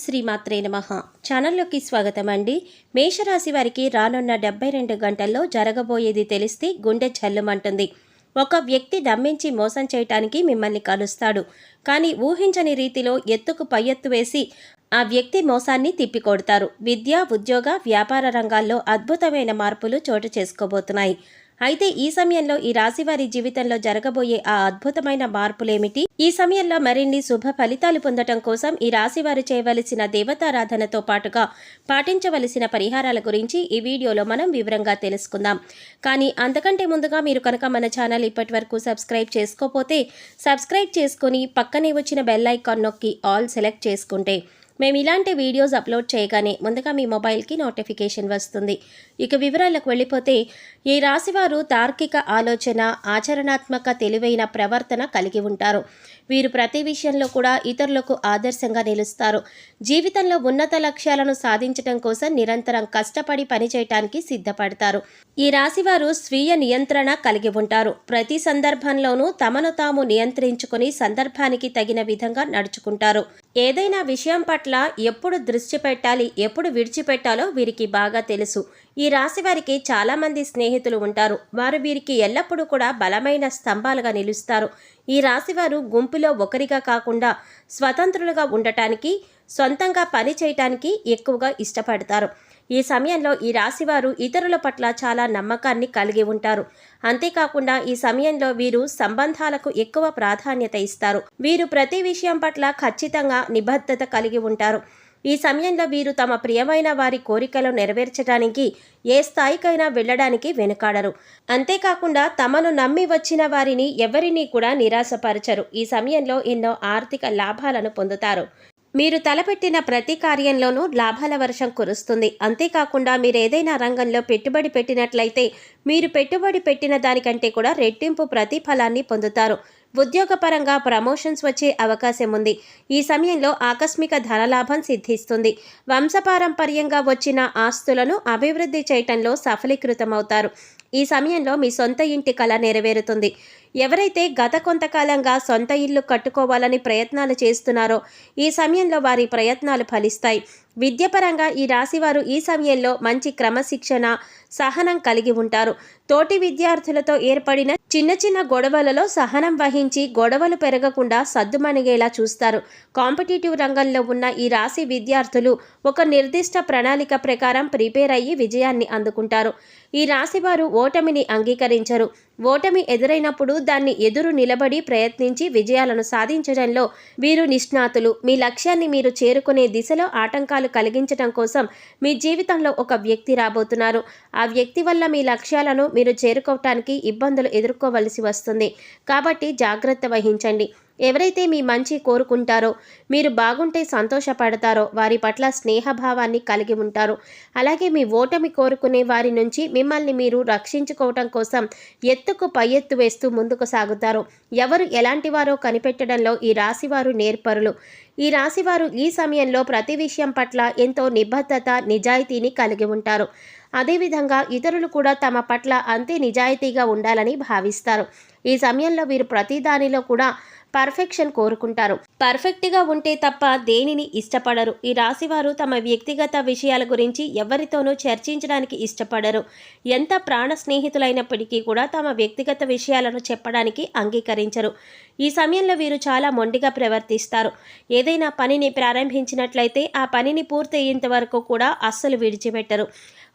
శ్రీమాత్రే నమః. ఛానల్లోకి స్వాగతం అండి. మేషరాశి వారికి రానున్న 72 గంటల్లో జరగబోయేది తెలిస్తే గుండె జల్లుమంటుంది. ఒక వ్యక్తి నమ్మించి మోసం చేయటానికి మిమ్మల్ని కలుస్తాడు. కానీ ఊహించని రీతిలో ఎత్తుకు పై ఎత్తు వేసి ఆ వ్యక్తి మోసాన్ని తిప్పికొడతారు. విద్య, ఉద్యోగ, వ్యాపార రంగాల్లో అద్భుతమైన మార్పులు చోటు చేసుకోబోతున్నాయి. అయితే ఈ సమయంలో ఈ రాశి వారి జీవితంలో జరగబోయే ఆ అద్భుతమైన మార్పులేమిటి? ఈ సమయంలో మరిన్ని శుభ ఫలితాలు పొందటం కోసం ఈ రాశి వారు చేయవలసిన దేవతారాధనతో పాటుగా పాటించవలసిన పరిహారాల గురించి ఈ వీడియోలో మనం వివరంగా తెలుసుకుందాం. కానీ అంతకంటే ముందుగా మీరు కనుక మన ఛానల్ ఇప్పటి వరకు సబ్స్క్రైబ్ చేసుకోకపోతే సబ్స్క్రైబ్ చేసుకుని పక్కనే వచ్చిన బెల్ ఐకాన్ నొక్కి ఆల్ సెలెక్ట్ చేసుకుంటే మేము ఇలాంటి వీడియోస్ అప్లోడ్ చేయగానే ముందుగా మీ మొబైల్కి నోటిఫికేషన్ వస్తుంది. ఇక వివరాలకు వెళ్ళిపోతే ఈ రాశివారు తార్కిక ఆలోచన, ఆచరణాత్మక తెలివైన ప్రవర్తన కలిగి ఉంటారు. వీరు ప్రతి విషయంలో కూడా ఇతరులకు ఆదర్శంగా నిలుస్తారు. జీవితంలో ఉన్నత లక్ష్యాలను సాధించడం కోసం నిరంతరం కష్టపడి పనిచేయటానికి సిద్ధపడతారు. ఈ రాశివారు స్వీయ నియంత్రణ కలిగి ఉంటారు. ప్రతి సందర్భంలోనూ తమను తాము నియంత్రించుకొని సందర్భానికి తగిన విధంగా నడుచుకుంటారు. ఏదైనా విషయం పట్ల ఎప్పుడు దృష్టి పెట్టాలి, ఎప్పుడు విడిచిపెట్టాలో వీరికి బాగా తెలుసు. ఈ రాశి వారికి చాలామంది స్నేహితులు ఉంటారు. వారు వీరికి ఎల్లప్పుడూ కూడా బలమైన స్తంభాలుగా నిలుస్తారు. ఈ రాశివారు గుంపులో ఒకరిగా కాకుండా స్వతంత్రులుగా ఉండటానికి, సొంతంగా పని చేయటానికి ఎక్కువగా ఇష్టపడతారు. ఈ సమయంలో ఈ రాశివారు ఇతరుల పట్ల చాలా నమ్మకాన్ని కలిగి ఉంటారు. అంతేకాకుండా ఈ సమయంలో వీరు సంబంధాలకు ఎక్కువ ప్రాధాన్యత ఇస్తారు. వీరు ప్రతి విషయం పట్ల ఖచ్చితంగా నిబద్ధత కలిగి ఉంటారు. ఈ సమయంలో వీరు తమ ప్రియమైన వారి కోరికలు నెరవేర్చడానికి ఏ స్థాయికైనా వెళ్ళడానికి వెనుకాడరు. అంతేకాకుండా తమను నమ్మి వచ్చిన వారిని ఎవరినీ కూడా నిరాశపరచరు. ఈ సమయంలో ఎన్నో ఆర్థిక లాభాలను పొందుతారు. మీరు తలపెట్టిన ప్రతి కార్యంలోనూ లాభాల వర్షం కురుస్తుంది. అంతేకాకుండా మీరు ఏదైనా రంగంలో పెట్టుబడి పెట్టినట్లయితే మీరు పెట్టుబడి పెట్టిన దానికంటే కూడా రెట్టింపు ప్రతిఫలాన్ని పొందుతారు. ఉద్యోగపరంగా ప్రమోషన్స్ వచ్చే అవకాశం ఉంది. ఈ సమయంలో ఆకస్మిక ధనలాభం సిద్ధిస్తుంది. వంశపారంపర్యంగా వచ్చిన ఆస్తులను అభివృద్ధి చేయటంలో సఫలీకృతమవుతారు. ఈ సమయంలో మీ సొంత ఇంటి కల నెరవేరుతుంది. ఎవరైతే గత కొంతకాలంగా సొంత ఇల్లు కట్టుకోవాలని ప్రయత్నాలు చేస్తున్నారో ఈ సమయంలో వారి ప్రయత్నాలు ఫలిస్తాయి. విద్యపరంగా ఈ రాశివారు ఈ సమయంలో మంచి క్రమశిక్షణ, సహనం కలిగి ఉంటారు. తోటి విద్యార్థులతో ఏర్పడిన చిన్న చిన్న గొడవలలో సహనం వహించి గొడవలు పెరగకుండా సద్దుమణిగేలా చూస్తారు. కాంపిటేటివ్ రంగంలో ఉన్న ఈ రాశి విద్యార్థులు ఒక నిర్దిష్ట ప్రణాళిక ప్రకారం ప్రిపేర్ అయ్యి విజయాన్ని అందుకుంటారు. ఈ రాశివారు ఓటమిని అంగీకరించరు. ఓటమి ఎదురైనప్పుడు దాన్ని ఎదురు నిలబడి ప్రయత్నించి విజయాలను సాధించడంలో వీరు నిష్ణాతులు. మీ లక్ష్యాన్ని మీరు చేరుకునే దిశలో ఆటంకాలు కలిగించడం కోసం మీ జీవితంలో ఒక వ్యక్తి రాబోతున్నారు. ఆ వ్యక్తి వల్ల మీ లక్ష్యాలను మీరు చేరుకోవటానికి ఇబ్బందులు ఎదుర్కోవలసి వస్తుంది. కాబట్టి జాగ్రత్త వహించండి. ఎవరైతే మీ మంచి కోరుకుంటారో, మీరు బాగుంటే సంతోషపడతారో వారి పట్ల స్నేహభావాన్ని కలిగి ఉంటారు. అలాగే మీ ఓటమి కోరుకునే వారి నుంచి మిమ్మల్ని మీరు రక్షించుకోవటం కోసం ఎత్తుకు పై ఎత్తు వేస్తూ ముందుకు సాగుతారు. ఎవరు ఎలాంటి వారో కనిపెట్టడంలో ఈ రాశివారు నేర్పరులు. ఈ రాశివారు ఈ సమయంలో ప్రతి విషయం పట్ల ఎంతో నిబద్ధత, నిజాయితీని కలిగి ఉంటారు. అదేవిధంగా ఇతరులు కూడా తమ పట్ల అంతే నిజాయితీగా ఉండాలని భావిస్తారు. ఈ సమయంలో వీరు ప్రతి దానిలో కూడా పర్ఫెక్షన్ కోరుకుంటారు. పర్ఫెక్ట్గా ఉంటే తప్ప దేనిని ఇష్టపడరు. ఈ రాశివారు తమ వ్యక్తిగత విషయాల గురించి ఎవరితోనూ చర్చించడానికి ఇష్టపడరు. ఎంత ప్రాణ స్నేహితులైనప్పటికీ కూడా తమ వ్యక్తిగత విషయాలను చెప్పడానికి అంగీకరించరు. ఈ సమయంలో వీరు చాలా మొండిగా ప్రవర్తిస్తారు. ఏదైనా పనిని ప్రారంభించినట్లయితే ఆ పనిని పూర్తయ్యేంత వరకు కూడా అస్సలు విడిచిపెట్టరు.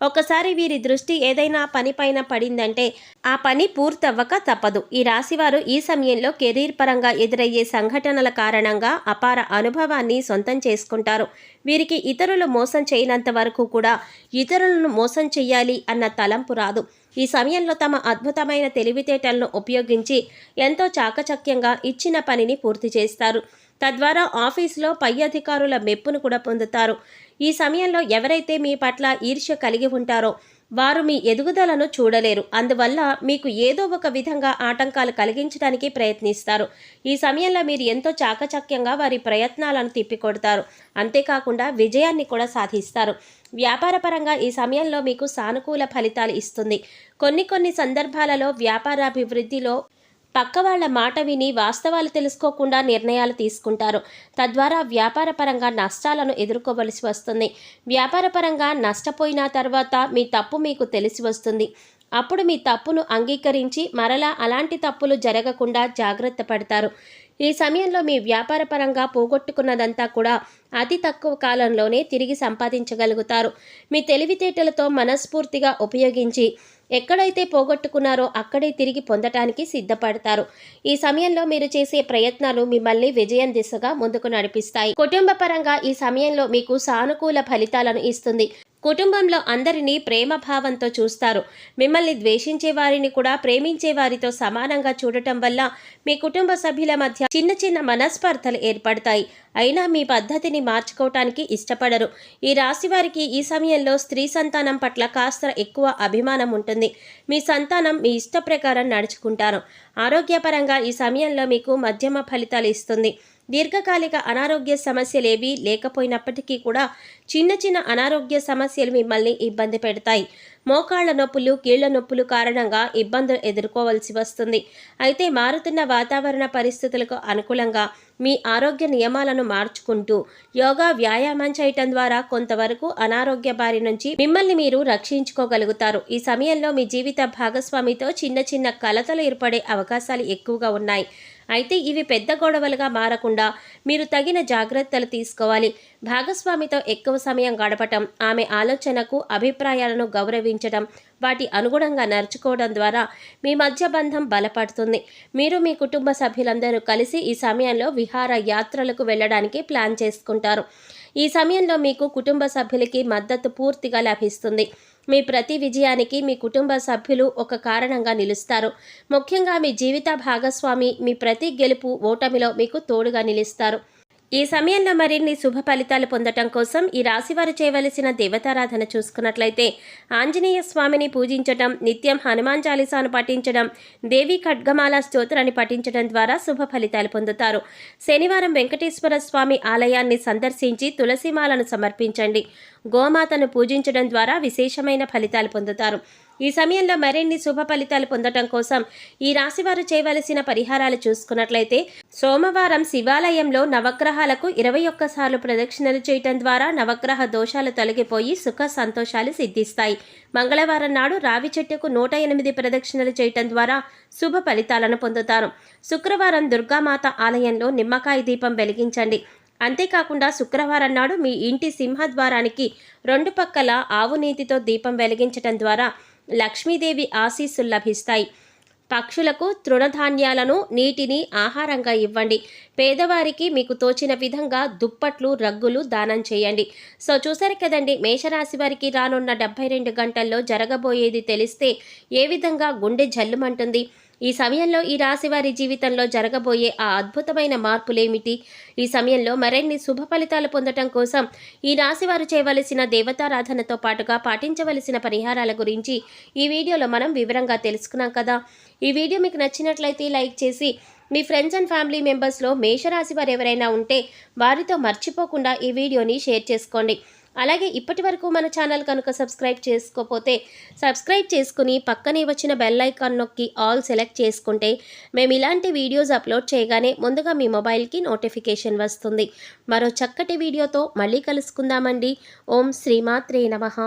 ఒకసారి వీరి దృష్టి ఏదైనా పనిపైన పడిందంటే ఆ పని పూర్తవ్వక తప్పదు. ఈ రాశివారు ఈ సమయంలో కెరీర్ పరంగా ఎదురయ్యే సంఘటనల కారణంగా అపార అనుభవాన్ని సొంతం చేసుకుంటారు. వీరికి ఇతరులు మోసం చేయనంత వరకు కూడా ఇతరులను మోసం చెయ్యాలి అన్న తలంపు రాదు. ఈ సమయంలో తమ అద్భుతమైన తెలివితేటలను ఉపయోగించి ఎంతో చాకచక్యంగా ఇచ్చిన పనిని పూర్తి చేస్తారు. తద్వారా ఆఫీసులో పై అధికారుల మెప్పును కూడా పొందుతారు. ఈ సమయంలో ఎవరైతే మీ పట్ల ఈర్ష్య కలిగి ఉంటారో వారు మీ ఎదుగుదలను చూడలేరు. అందువల్ల మీకు ఏదో ఒక విధంగా ఆటంకాలు కలిగించడానికి ప్రయత్నిస్తారు. ఈ సమయంలో మీరు ఎంతో చాకచక్యంగా వారి ప్రయత్నాలను తిప్పికొడతారు. అంతేకాకుండా విజయాన్ని కూడా సాధిస్తారు. వ్యాపారపరంగా ఈ సమయంలో మీకు సానుకూల ఫలితాలు ఇస్తుంది. కొన్ని సందర్భాలలో వ్యాపారాభివృద్ధిలో పక్క వాళ్ళ మాట విని వాస్తవాలు తెలుసుకోకుండా నిర్ణయాలు తీసుకుంటారు. తద్వారా వ్యాపారపరంగా నష్టాలను ఎదుర్కోవలసి వస్తుంది. వ్యాపారపరంగా నష్టపోయిన తర్వాత మీ తప్పు మీకు తెలిసి వస్తుంది. అప్పుడు మీ తప్పును అంగీకరించి మరలా అలాంటి తప్పులు జరగకుండా జాగ్రత్త పడతారు. ఈ సమయంలో మీ వ్యాపారపరంగా పోగొట్టుకున్నదంతా కూడా అతి తక్కువ కాలంలోనే తిరిగి సంపాదించగలుగుతారు. మీ తెలివితేటలతో మనస్ఫూర్తిగా ఉపయోగించి ఎక్కడైతే పోగొట్టుకున్నారో అక్కడే తిరిగి పొందటానికి సిద్ధపడతారు. ఈ సమయంలో మీరు చేసే ప్రయత్నాలు మిమ్మల్ని విజయం దిశగా ముందుకు నడిపిస్తాయి. కుటుంబ పరంగా ఈ సమయంలో మీకు సానుకూల ఫలితాలను ఇస్తుంది. కుటుంబంలో అందరినీ ప్రేమభావంతో చూస్తారు. మిమ్మల్ని ద్వేషించే వారిని కూడా ప్రేమించే వారితో సమానంగా చూడటం వల్ల మీ కుటుంబ సభ్యుల మధ్య చిన్న చిన్న మనస్పర్ధలు ఏర్పడతాయి. అయినా మీ పద్ధతిని మార్చుకోవటానికి ఇష్టపడరు. ఈ రాశి వారికి ఈ సమయంలో స్త్రీ సంతానం పట్ల కాస్త ఎక్కువ అభిమానం ఉంటుంది. మీ సంతానం మీ ఇష్ట ప్రకారం నడుచుకుంటారు. ఆరోగ్యపరంగా ఈ సమయంలో మీకు మధ్యమ ఫలితాలు ఇస్తుంది. దీర్ఘకాలిక అనారోగ్య సమస్యలేవి లేకపోయినప్పటికీ కూడా చిన్న చిన్న అనారోగ్య సమస్యలు మిమ్మల్ని ఇబ్బంది పెడతాయి. మోకాళ్ల నొప్పులు, కీళ్ల నొప్పులు కారణంగా ఇబ్బందులు ఎదుర్కోవాల్సి వస్తుంది. అయితే మారుతున్న వాతావరణ పరిస్థితులకు అనుకూలంగా మీ ఆరోగ్య నియమాలను మార్చుకుంటూ యోగా, వ్యాయామం చేయటం ద్వారా కొంతవరకు అనారోగ్య బారి నుంచి మిమ్మల్ని మీరు రక్షించుకోగలుగుతారు. ఈ సమయంలో మీ జీవిత భాగస్వామితో చిన్న చిన్న కలతలు ఏర్పడే అవకాశాలు ఎక్కువగా ఉన్నాయి. అయితే ఇవి పెద్ద గొడవలుగా మారకుండా మీరు తగిన జాగ్రత్తలు తీసుకోవాలి. భాగస్వామితో ఎక్కువ సమయం గడపటం, ఆమె ఆలోచనకు, అభిప్రాయాలను గౌరవించడం, వాటి అనుగుణంగా నడుచుకోవడం ద్వారా మీ మధ్య బంధం బలపడుతుంది. మీరు మీ కుటుంబ సభ్యులందరూ కలిసి ఈ సమయంలో విహార యాత్రలకు వెళ్ళడానికి ప్లాన్ చేసుకుంటారు. ఈ సమయంలో మీకు కుటుంబ సభ్యులకి మద్దతు పూర్తిగా లభిస్తుంది. మీ ప్రతి విజయానికి మీ కుటుంబ సభ్యులు ఒక కారణంగా నిలుస్తారు. ముఖ్యంగా మీ జీవిత భాగస్వామి మీ ప్రతి గెలుపు, ఓటమిలో మీకు తోడుగా నిలుస్తారు. ఈ సమయంలో మరిన్ని శుభ ఫలితాలు పొందటం కోసం ఈ రాశివారు చేయవలసిన దేవతారాధన చూసుకున్నట్లయితే ఆంజనేయ స్వామిని పూజించడం, నిత్యం హనుమాన్ చాలీసాను పఠించడం, దేవి ఖడ్గమాల స్తోత్రాన్ని పఠించడం ద్వారా శుభ ఫలితాలు పొందుతారు. శనివారం వెంకటేశ్వర స్వామి ఆలయాన్ని సందర్శించి తులసిమాలను సమర్పించండి. గోమాతను పూజించడం ద్వారా విశేషమైన ఫలితాలు పొందుతారు. ఈ సమయంలో మరిన్ని శుభ ఫలితాలు పొందటం కోసం ఈ రాశివారు చేయవలసిన పరిహారాలు చూసుకున్నట్లయితే సోమవారం శివాలయంలో నవగ్రహాలకు 21 సార్లు ప్రదక్షిణలు చేయటం ద్వారా నవగ్రహ దోషాలు తొలగిపోయి సుఖ సంతోషాలు సిద్ధిస్తాయి. మంగళవారం నాడు రావి చెట్టుకు 108 ప్రదక్షిణలు చేయటం ద్వారా శుభ ఫలితాలను పొందుతారు. శుక్రవారం దుర్గామాత ఆలయంలో నిమ్మకాయ దీపం వెలిగించండి. అంతేకాకుండా శుక్రవారం నాడు మీ ఇంటి సింహద్వారానికి 2 పక్కల ఆవు నీతితో దీపం వెలిగించటం ద్వారా లక్ష్మీదేవి ఆశీస్సులు లభిస్తాయి. పక్షులకు తృణధాన్యాలను, నీటిని ఆహారంగా ఇవ్వండి. పేదవారికి మీకు తోచిన విధంగా దుప్పట్లు, రగ్గులు దానం చేయండి. సో చూసారు కదండి, మేషరాశి వారికి రానున్న 72 గంటల్లో జరగబోయేది తెలిస్తే ఏ విధంగా గుండె జల్లుమంటుంది. ఈ సమయంలో ఈ రాశి వారి జీవితంలో జరగబోయే ఆ అద్భుతమైన మార్పులేమిటి? ఈ సమయంలో మరిన్ని శుభ ఫలితాలు పొందటం కోసం ఈ రాశి వారు చేయవలసిన దేవతారాధనతో పాటుగా పాటించవలసిన పరిహారాల గురించి ఈ వీడియోలో మనం వివరంగా తెలుసుకున్నాం కదా. ఈ వీడియో మీకు నచ్చినట్లయితే లైక్ చేసి మీ ఫ్రెండ్స్ అండ్ ఫ్యామిలీ మెంబర్స్లో మేషరాశి వారు ఎవరైనా ఉంటే వారితో మర్చిపోకుండా ఈ వీడియోని షేర్ చేసుకోండి. అలాగే ఇప్పటి వరకు మన ఛానల్ కనుక సబ్స్క్రైబ్ చేసుకోకపోతే సబ్స్క్రైబ్ చేసుకుని పక్కనే వచ్చిన బెల్ ఐకాన్ నొక్కి ఆల్ సెలెక్ట్ చేసుకుంటే మేము ఇలాంటి వీడియోస్ అప్లోడ్ చేయగానే ముందుగా మీ మొబైల్కి నోటిఫికేషన్ వస్తుంది. మరో చక్కటి వీడియోతో మళ్ళీ కలుసుకుందామండి. ఓం శ్రీమాత్రే నమః.